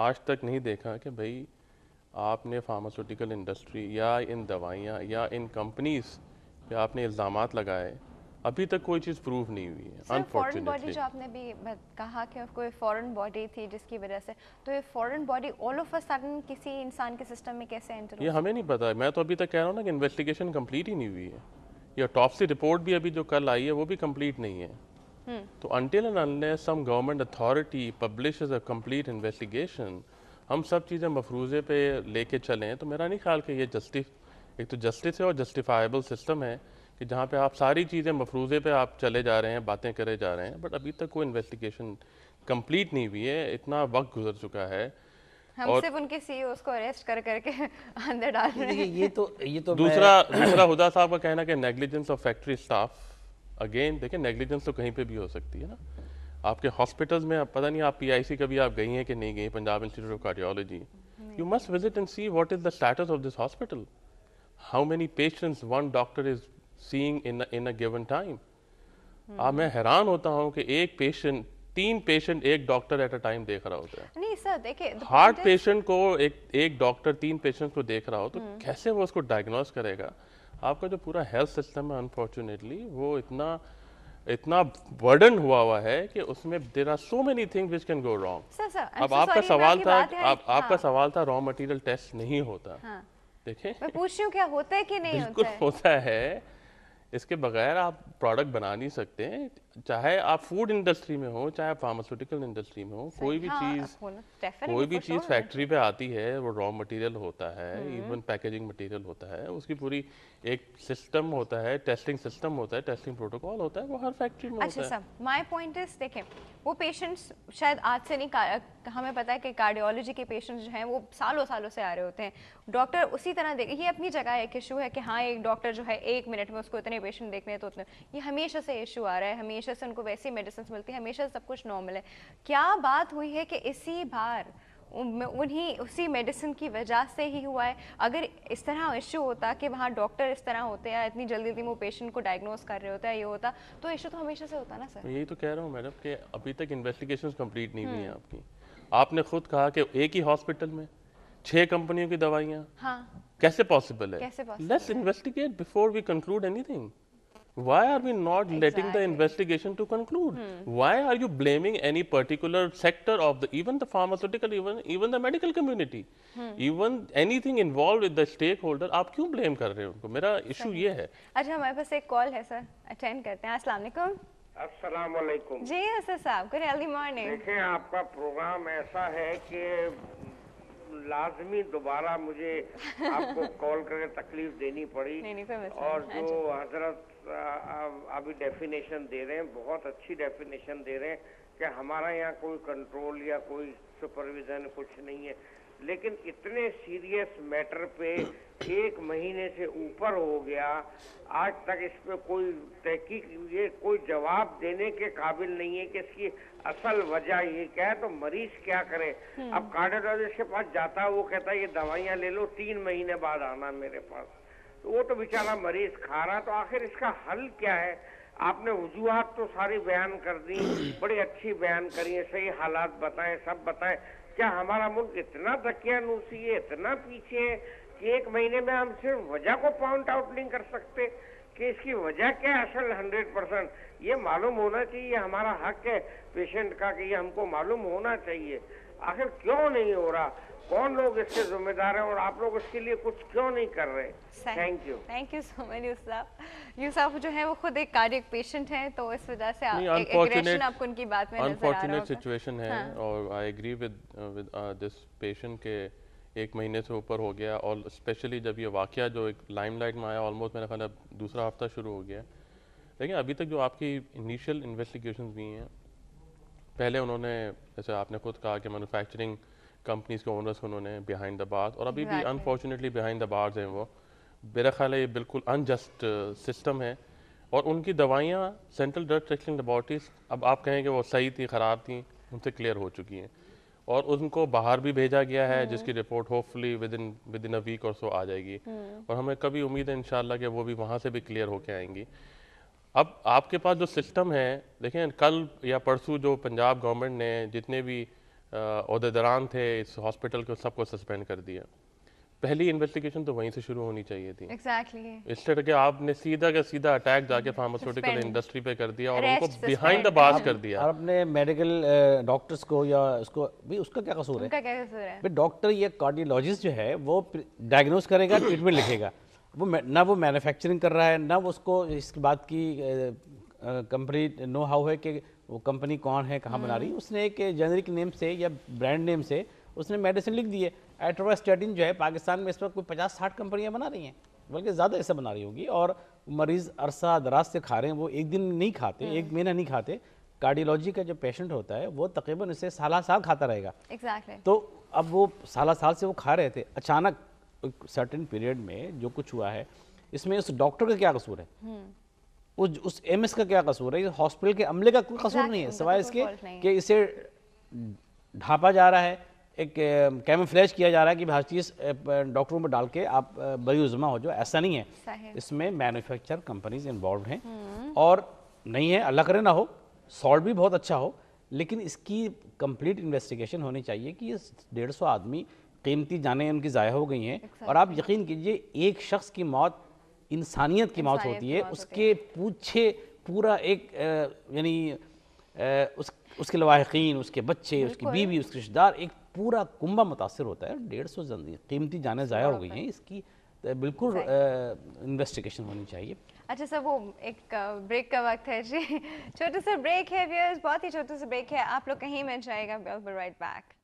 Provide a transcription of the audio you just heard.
آج تک نہیں دیکھا کہ بھائی آپ نے فارماسیوٹیکل انڈسٹری یا ان دوائیاں یا ان کمپنیز پہ آپ نے الزامات لگائے، ابھی تک کوئی چیز پروو نہیں ہوئی ہے سر فورن باڈی انفارچونیٹلی. جو آپ نے بھی کہا کہ کوئی فورن باڈی تھی جس کی وجہ سے، تو یہ foreign body all of a sudden کسی انسان کے سسٹم میں کیسے انٹر ہو یہ ہمیں نہیں پتا. میں تو ابھی تک کہہ رہا ہوں نا کہ انویسٹیگیشن کمپلیٹ ہی نہیں ہوئی ہے. یہ ٹاپسی رپورٹ بھی ابھی جو کل آئی ہے وہ بھی کمپلیٹ نہیں ہے. تو until and unless some government authority publishes a complete investigation, ہم سب چیزیں مفروضے پہ لے کے چلیں تو میرا نہیں خیال کہ یہ ایک تو جسٹس ہے اور جسٹیفائبل سسٹم ہے کہ جہاں پہ آپ ساری چیزیں مفروضے پہ آپ چلے جا رہے ہیں، باتیں کرے جا رہے ہیں، بٹ ابھی تک کوئی انویسٹیگیشن کمپلیٹ نہیں ہوئی ہے. اتنا وقت گزر چکا ہے. ہم صرف ان کے سی اوز کو اریسٹ کر کر کے اندر ڈال رہے ہیں. یہ تو دوسرا ہدا صاحب کا کہنا کہ negligence of factory staff, again دیکھیں نیگلیجنس تو کہیں پہ بھی ہو سکتی ہے نا. آپ کے ہاسپٹلز میں پتہ نہیں آپ پی آئی سی کبھی آپ گئی ہیں کہ نہیں گئی، Punjab institute of cardiology. You must visit and see what is the status of this hospital. How many patients one doctor is seeing in a given time. میں حیران ہوتا ہوں کہ ایک پیشنٹ 3 پیشنٹ ایک ڈاکٹر ایٹ اے ٹائم دیکھ رہا ہوتا ہے. نہیں سر دیکھیں ہارٹ پیشنٹ کو ایک ڈاکٹر 3 پیشنٹ کو دیکھ رہا ہو تو کیسے وہ اس کو ڈائگنوز کرے گا. آپ کا جو پورا ہیلتھ سسٹم ہے انفارچونیٹلی وہ اتنا برڈن ہوا ہے کہ اس میں there are so many things which can go wrong. اب آپ کا سوال تھا را مٹیریل ٹیسٹ نہیں ہوتا. دیکھیں میں پوچھ رہی ہوں کیا ہوتا ہے کہ نہیں بالکل ہوتا ہے. اس کے بغیر آپ پروڈکٹ بنا نہیں سکتے. چاہے آپ فوڈ انڈسٹری میں ہو، چاہے آپ فارماسیوٹیکل انڈسٹری میں ہو، کوئی بھی چیز فیکٹری پہ آتی ہے وہ را مٹیریل ہوتا ہے. ایون پیکیجنگ مٹیریل ہوتا ہے، اس کی پوری ایک سسٹم ہوتا ہے، ٹیسٹنگ سسٹم ہوتا ہے، ٹیسٹنگ پروٹوکول ہوتا ہے، وہ ہر فیکٹری میں ہوتا ہے. اچھا سر مائی پوائنٹ از دیکھیں وہ پیشنٹس شاید آج سے نہیں، ہمیں پتا ہے کہ کارڈیولوجی کے پیشنٹس جو ہیں وہ سالوں سے آ رہے ہوتے ہیں. ڈاکٹر اسی طرح دیکھیں، یہ اپنی جگہ ایک ایشو ہے کہ ہاں ایک ڈاکٹر جو ہے 1 منٹ میں اس کو اتنے پیشنٹ دیکھنے ہیں تو اتنے. یہ ہمیشہ سے ایشو آ رہا ہے، ہمیشہ سے ان کو ویسی میڈیسنس ملتی ہیں، ہمیشہ سب کچھ نارمل ہے. کیا بات ہوئی ہے کہ اسی بار اسی میڈیسن کی وجہ سے ہی ہوا ہے؟ اگر اس طرح ایشو ہوتا کہ وہاں ڈاکٹر اس طرح ہوتے ہیں، اتنی جلدی وہ پیشنٹ کو ڈائگنوز کر رہے ہوتا ہے، یہ ہوتا تو ایشو تو ہمیشہ سے ہوتا نا سر. یہی تو کہہ رہا ہوں میڈم کہ ابھی تک انویسٹیگیشنز کمپلیٹ نہیں ہوئی ہیں آپ کی. آپ نے خود کہا کہ ایک ہی ہاسپٹل میں 6 کمپنیوں کی دوائیاں، کیسے پاسبل ہے؟ Let's investigate before we conclude anything. Why are we not letting the investigation to conclude? Why are you blaming any particular sector of even the pharmaceutical, even the medical community, even anything involved with the stakeholder? آپ کیوں blame کر رہے ہو ان کو؟ میرا issue یہ ہے. اچھا ہمارے پاس ایک کال ہے سر، اٹینڈ کرتے ہیں. السلام علیکم. السلام علیکم. جی اسد صاحب، گڈ ارلی مارننگ. دیکھیں آپ کا پروگرام ایسا ہے کہ لازمی دوبارہ مجھے آپ کو کال کر کے تکلیف دینی پڑی. اور جو حضرت ابھی ڈیفینیشن دے رہے ہیں، بہت اچھی ڈیفینیشن دے رہے ہیں کہ ہمارا یہاں کوئی کنٹرول یا کوئی سپرویژن کچھ نہیں ہے. لیکن اتنے سیریس میٹر پہ 1 مہینے سے اوپر ہو گیا، آج تک اس پہ کوئی تحقیق، یہ کوئی جواب دینے کے قابل نہیں ہے کہ اس کی اصل وجہ یہ کیا ہے. تو مریض کیا کرے؟ اب کارڈیولوجسٹ کے پاس جاتا ہے، وہ کہتا ہے یہ دوائیاں لے لو، 3 مہینے بعد آنا میرے پاس. تو وہ تو بیچارہ مریض کھا رہا. تو آخر اس کا حل کیا ہے؟ آپ نے وجوہات تو ساری بیان کر دی، بڑی اچھی بیان کری ہے، صحیح حالات بتائیں، سب بتائیں. کیا ہمارا ملک اتنا دقیانوسی ہے، اتنا پیچھے ہے کہ 1 مہینے میں ہم صرف وجہ کو پوائنٹ آؤٹ نہیں کر سکتے کہ اس کی وجہ کیا ہے؟ اصل 100% یہ معلوم ہونا چاہیے. ہمارا حق ہے پیشنٹ کا کہ یہ ہم کو معلوم ہونا چاہیے. آخر کیوں نہیں ہو رہا؟ کون لوگ اس کے ذمہ دار ہیں اور آپ لوگ اس کے لیے کچھ کیوں نہیں کر رہے؟ تھینک یو سو مچ یوسف جو ہے وہ خود ایک کارڈیک پیشنٹ ہیں، تو اس وجہ سے ایگریشن آپ کو ان کی بات میں نظر آ رہا ہوگا. انفارچونیٹ سچویشن ہے اور I agree with this patient کے 1 مہینے سے اوپر ہو گیا. اور اسپیشلی جب یہ واقعہ جو ایک لائم لائٹ میں آیا، آلموسٹ میرا خیال اب دوسرا ہفتہ شروع ہو گیا. لیکن ابھی تک جو آپ کی انیشیل انویسٹیگیشنز بھی ہیں، پہلے انہوں نے جیسے آپ نے خود کہا کہ مینوفیکچرنگ کمپنیز کے اونرز کو انہوں نے بیہائنڈ دا بارز، اور ابھی بھی انفارچونیٹلی بیہائنڈ دا بارز ہیں وہ. میرا خیال ہے یہ بالکل انجسٹ سسٹم ہے. اور ان کی دوائیاں سینٹرل ڈرگ ٹیسٹنگ لیبارٹریز، اب آپ کہیں کہ وہ صحیح تھی، خراب تھیں، ان سے کلیئر ہو چکی ہیں اور ان کو باہر بھی بھیجا گیا ہے، جس کی report hopefully with in a week اور سو آ جائے گی. اور ہمیں کبھی امید ہے انشاءاللہ کہ وہ بھی وہاں سے بھی کلیئر ہو کے آئیں گی. اب آپ کے پاس جو سسٹم ہے، دیکھیں کل یا پرسوں جو پنجاب گورنمنٹ نے جتنے بھی عہدیداران تھے اس ہاسپٹل کو سب کو سسپینڈ کر دیا. پہلی انویسٹیگیشن تو وہیں سے شروع ہونی چاہیے تھی. ایگزیکٹلی اس طرح کہ آپ نے سیدھا کا سیدھا اٹیک جا کے فارماسیوٹیکل انڈسٹری پہ کر دیا اور ان کو بیہائنڈ دا بارز کر دیا. اور اپنے میڈیکل ڈاکٹرز کو یا اس کو بھی اس کا کیا قصور ہے؟ ان کا کیا قصور ہے؟ ڈاکٹر یا کارڈیولوجسٹ جو ہے وہ ڈائگنوز کرے گا, ٹریٹمنٹ لکھے گا. وہ نہ وہ مینوفیکچرنگ کر رہا ہے, نہ وہ اس کو اس بات کی کمپلیٹ نو ہاؤ ہے کہ وہ کمپنی کون ہے, کہاں بنا رہی ہے. اس نے ایک جنرک نیم سے یا برانڈ نیم سے اس نے میڈیسن لکھ دی ہے. ایٹرواسٹیٹن جو ہے پاکستان میں اس وقت کوئی 50-60 کمپنیاں بنا رہی ہیں, بلکہ زیادہ ایسا بنا رہی ہوگی, اور مریض عرصہ دراز سے کھا رہے ہیں. وہ ایک دن نہیں کھاتے, ایک مہینہ نہیں کھاتے. کارڈیولوجی کا جو پیشنٹ ہوتا ہے وہ تقریباً اسے سالہ سال کھاتا رہے گا. تو اب وہ سالہ سال سے وہ کھا رہے تھے, اچانک سرٹن پیریڈ میں جو کچھ ہوا ہے, اس میں اس ڈاکٹر کا کیا قصور ہے, اس ایم ایس کا کیا قصور ہے, ہاسپٹل کے عملے کا کوئی قصور نہیں ہے سوائے اس کے کہ اسے ڈھانپا جا رہا ہے, ایک کیموفلیج کیا جا رہا ہے کہ ہر چیز ڈاکٹروں میں ڈال کے آپ بری عظمہ ہو جو. ایسا نہیں ہے, اس میں مینوفیکچر کمپنیز انوالوڈ ہیں, اور نہیں ہے اللہ کرے نہ ہو, سالٹ بھی بہت اچھا ہو, لیکن اس کی کمپلیٹ انویسٹیگیشن ہونی چاہیے کہ یہ 150 آدمی قیمتی جانیں ان کی ضائع ہو گئی ہیں. اور آپ یقین کیجئے ایک شخص کی موت انسانیت کی موت ہوتی ہے, اس کے پوچھے پورا ایک یعنی اس کے لواحقین, اس کے بچے, اس کی بیوی, اس کے رشتہ دار, ایک پورا کنبہ متاثر ہوتا ہے. 150 قیمتی جانیں ضائع ہو گئی ہیں. اس کی بالکل انویسٹیگیشن ہونی چاہیے. اچھا سر, وہ ایک بریک کا وقت ہے جی, چھوٹا سا بریک ہے ویئرز, بہت ہی چھوٹا سا بریک ہے, آپ لوگ کہیں مت جائے گا. we'll be right back.